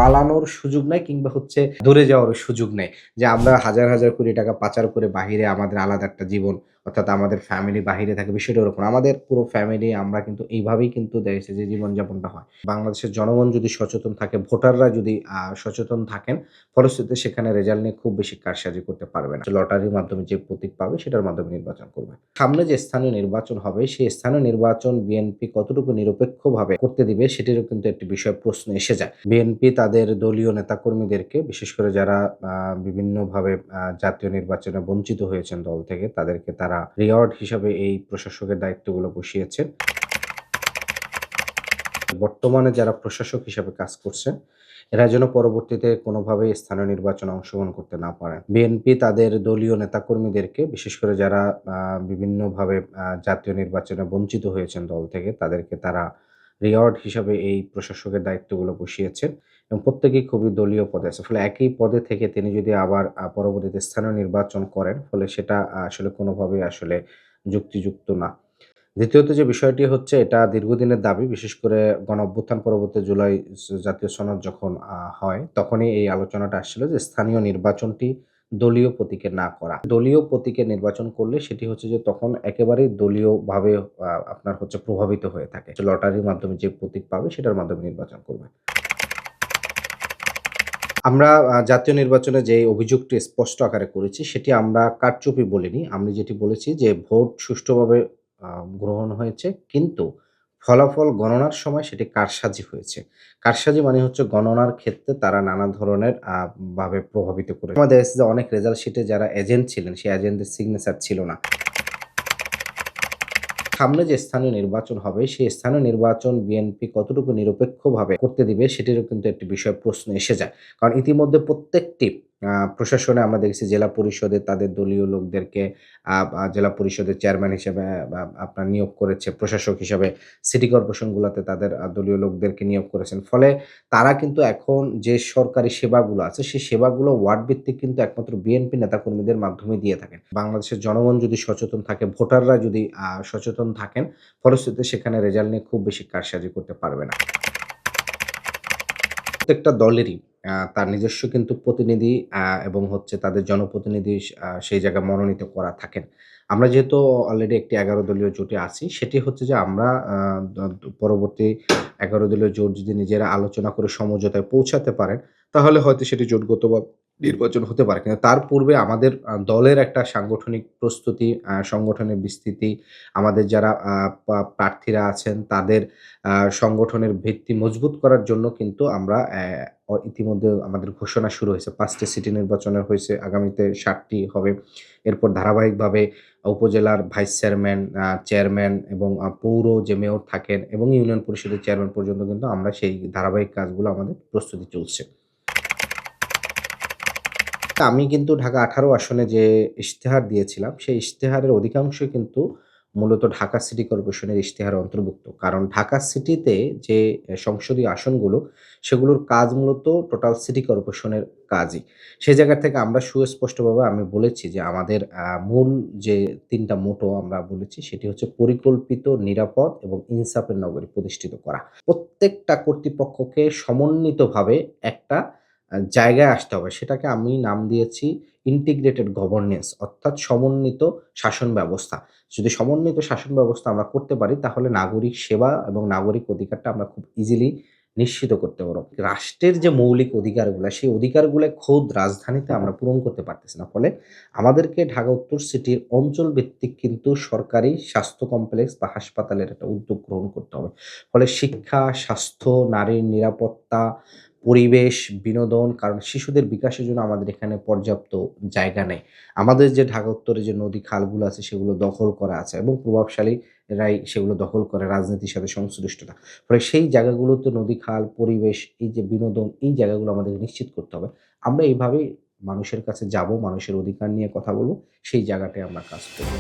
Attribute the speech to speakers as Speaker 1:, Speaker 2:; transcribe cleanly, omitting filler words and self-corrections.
Speaker 1: পালানোর সুযোগ নাই কিংবা হচ্ছে দূরে যাওয়ারও সুযোগ নেই। যে আমরা হাজার, হাজার কোটি টাকা পাচার করে বাহিরে আমাদের আলাদা একটা জীবন অর্থাৎ আমাদের ফ্যামিলি বাহিরে থাকে বিষয়টা ওরকম না। আমাদের পুরো ফ্যামিলি আমরা কিন্তু এইভাবেই কিন্তু দেখা গেছে যে জীবনযাপনটা হয়। বাংলাদেশের জনগণ যদি সচেতন থাকে, ভোটাররা যদি সচেতন থাকেন, ফলশ্রুতিতে সেখানে রেজাল্ট নিয়ে খুব বেশি কারসাজি করতে পারবে না। লটারির মাধ্যমে যে প্রতীক পাবে সেটার মাধ্যমে নির্বাচন করবে। সামনে যে স্থানীয় নির্বাচন হবে সেই স্থানীয় নির্বাচন বিএনপি কতটুকু নিরপেক্ষভাবে করতে দিবে সেটিরও কিন্তু একটি বিষয় প্রশ্ন এসে যায়। বিএনপি তাদের দলীয় নেতাকর্মীদেরকে বিশেষ করে যারা বিভিন্নভাবে জাতীয় নির্বাচনে বঞ্চিত হয়েছেন দল থেকে তাদেরকে তারা রিওয়ার্ড হিসাবে এই প্রশাসকের দায়িত্বগুলো বসিয়েছেন। বর্তমানে যারা প্রশাসক হিসাবে কাজ করছেন, এরা যেন পরবর্তীতে কোনোভাবেই স্থানীয় নির্বাচনে অংশগ্রহণ করতে না পারেন। বিএনপি তাদের দলীয় নেতাকর্মীদেরকে বিশেষ করে যারা বিভিন্নভাবে জাতীয় নির্বাচনে বঞ্চিত হয়েছেন দল থেকে, তাদেরকে তারা রিওয়ার্ড হিসাবে এই প্রশাসকের দায়িত্বগুলো বসিয়েছেন এবং প্রত্যেকেই খুবই দলীয় পদে আছে। ফলে একই পদে থেকে তিনি যদি আবার পরবর্তীতে স্থানীয় নির্বাচন করেন, ফলে সেটা আসলে কোনোভাবেই আসলে যুক্তিযুক্ত না। দ্বিতীয়ত যে বিষয়টি হচ্ছে এটা দীর্ঘদিনের দাবি। বিশেষ করে গণঅভ্যুত্থান পরবর্তী জুলাই জাতীয় সনদ যখন হয়, তখনই এই আলোচনাটা আসছিল যে স্থানীয় নির্বাচনটি দলীয় প্রতীকে না করা। দলীয় প্রতীকে নির্বাচন করলে সেটি হচ্ছে যে তখন একেবারেই দলীয়ভাবে আপনার হচ্ছে প্রভাবিত হয়ে থাকে। লটারির মাধ্যমে যে প্রতীক পাবে সেটার মাধ্যমে নির্বাচন করবে। আমরা জাতীয় নির্বাচনে যে অভিযোগটি স্পষ্ট আকারে করেছি সেটি আমরা কারচুপি বলিনি। আমি যেটি বলেছি যে ভোট সুষ্ঠুভাবে আ গ্রহণ হয়েছে। কিন্তু ফলাফল গণনার সময় সেটি কারসাজি হয়েছে। কারসাজি মানে হচ্ছে গণনার ক্ষেত্রে তারা নানা ধরনের ভাবে প্রভাবিত করেছে। আমাদের দেখা যাচ্ছে যে অনেক রেজাল্ট শিটে যারা এজেন্ট ছিলেন সেই এজেন্টদের সিগনেচার ছিল না। সামনে যে স্থানীয় নির্বাচন হবে, সেই স্থানীয় নির্বাচন বিএনপি কতটুকু নিরপেক্ষভাবে করতে দিবে সেটিরও কিন্তু একটি বিষয় প্রশ্ন এসে যায়। কারণ ইতিমধ্যে প্রত্যেকটি প্রশাসনে আমরা দেখেছি জেলা পরিষদে তাদের দলীয় লোকদেরকে জেলা পরিষদের চেয়ারম্যান হিসেবে আপনার নিয়োগ করেছে। প্রশাসক হিসাবে সিটি কর্পোরেশনগুলাতে তাদের দলীয় লোকদেরকে নিয়োগ করেছেন। ফলে তারা কিন্তু এখন যে সরকারি সেবাগুলো আছে, সেই সেবাগুলো ওয়ার্ড ভিত্তিক কিন্তু একমাত্র বিএনপি নেতাকর্মীদের মাধ্যমে দিয়ে থাকেন। বাংলাদেশের জনগণ যদি সচেতন থাকে, ভোটাররা যদি সচেতন থাকেন, ফলশ্রুতিতে সেখানে রেজাল্ট নিয়ে খুব বেশি কারসাজি করতে পারবে না। প্রত্যেকটা দলেরই তার নিজস্ব কিন্তু প্রতিনিধি এবং হচ্ছে তাদের জনপ্রতিনিধি সেই জায়গায় মনোনীত করা থাকেন। আমরা যেহেতু অলরেডি একটি ১১ দলীয় জোটে আছি, সেটি হচ্ছে যে আমরা আ দ দ পরবর্তী ১১ দলীয় জোট যদি নিজেরা আলোচনা করে সমঝোতায় পৌঁছাতে পারেন, তাহলে হয়তো সেটি জোটগত বা নির্বাচন হতে পারে। কিন্তু তার পূর্বে আমাদের দলের একটা সাংগঠনিক প্রস্তুতি, সংগঠনের বিস্তৃতি, আমাদের যারা প্রার্থীরা আছেন তাদের সংগঠনের ভিত্তি মজবুত করার জন্য কিন্তু আমরা ইতিমধ্যে আমাদের ঘোষণা শুরু হয়েছে। ৫ টি সিটি নির্বাচনের হয়েছে, আগামীতে ৭ টি হবে। এরপর ধারাবাহিকভাবে উপজেলার ভাইস চেয়ারম্যান, চেয়ারম্যান এবং পৌর যে মেয়র থাকেন এবং ইউনিয়ন পরিষদের চেয়ারম্যান পর্যন্ত কিন্তু আমরা সেই ধারাবাহিক কাজগুলো আমাদের প্রস্তুতি চলছে। আমি কিন্তু ঢাকা ১৮ আসনে যে ইশতেহার দিয়েছিলাম, সেই ইশতেহারের অধিকাংশই কিন্তু মূলত ঢাকা সিটি কর্পোরেশনের ইশতেহারে অন্তর্ভুক্ত। কারণ ঢাকা সিটিতে যে সংসদীয় আসনগুলো, সেগুলোর কাজ মূলত টোটাল সিটি কর্পোরেশনের কাজই। সে জায়গা থেকে আমরা সুস্পষ্টভাবে আমি বলেছি যে আমাদের মূল যে ৩ টা মোটো আমরা বলেছি সেটি হচ্ছে পরিকল্পিত, নিরাপদ এবং ইনসাফের নগরী প্রতিষ্ঠিত করা। প্রত্যেকটা কর্তৃপক্ষকে সমন্বিতভাবে একটা জায়গায় আসতে হবে। সেটাকে আমি নাম দিয়েছি ইন্টিগ্রেটেড গভর্নেন্স অর্থাৎ সমন্বিত শাসন ব্যবস্থা। যদি সমন্বিত শাসন ব্যবস্থা আমরা করতে পারি তাহলে নাগরিক সেবা এবং নাগরিক অধিকারটা আমরা খুব ইজিলি নিশ্চিত করতে পারব। রাষ্ট্রের যে মৌলিক অধিকারগুলা, সেই অধিকারগুলা খোদ রাজধানীতে আমরা পূরণ করতে পারতেছি না। ফলে আমাদেরকে ঢাকা উত্তর সিটির অঞ্চল ভিত্তিক কিন্তু সরকারি স্বাস্থ্য কমপ্লেক্স বা হাসপাতালের একটা উদ্যোগ গ্রহণ করতে হবে। ফলে শিক্ষা, স্বাস্থ্য, নারীর নিরাপত্তা, পরিবেশ, বিনোদন কারণ শিশুদের বিকাশের জন্য আমাদের এখানে পর্যাপ্ত জায়গা নেই। আমাদের যে ঢাকা উত্তরে যে নদী খালগুলো আছে সেগুলো দখল করা আছে এবং প্রভাবশালীরাই সেগুলো দখল করে রাজনীতির সাথে সংশ্লিষ্টতা। ফলে সেই জায়গাগুলোতে নদী খাল, পরিবেশ, এই যে বিনোদন এই জায়গাগুলো আমাদের নিশ্চিত করতে হবে। আমরা এইভাবেই মানুষের কাছে যাবো, মানুষের অধিকার নিয়ে কথা বলব, সেই জায়গাটায় আমরা কাজ করব।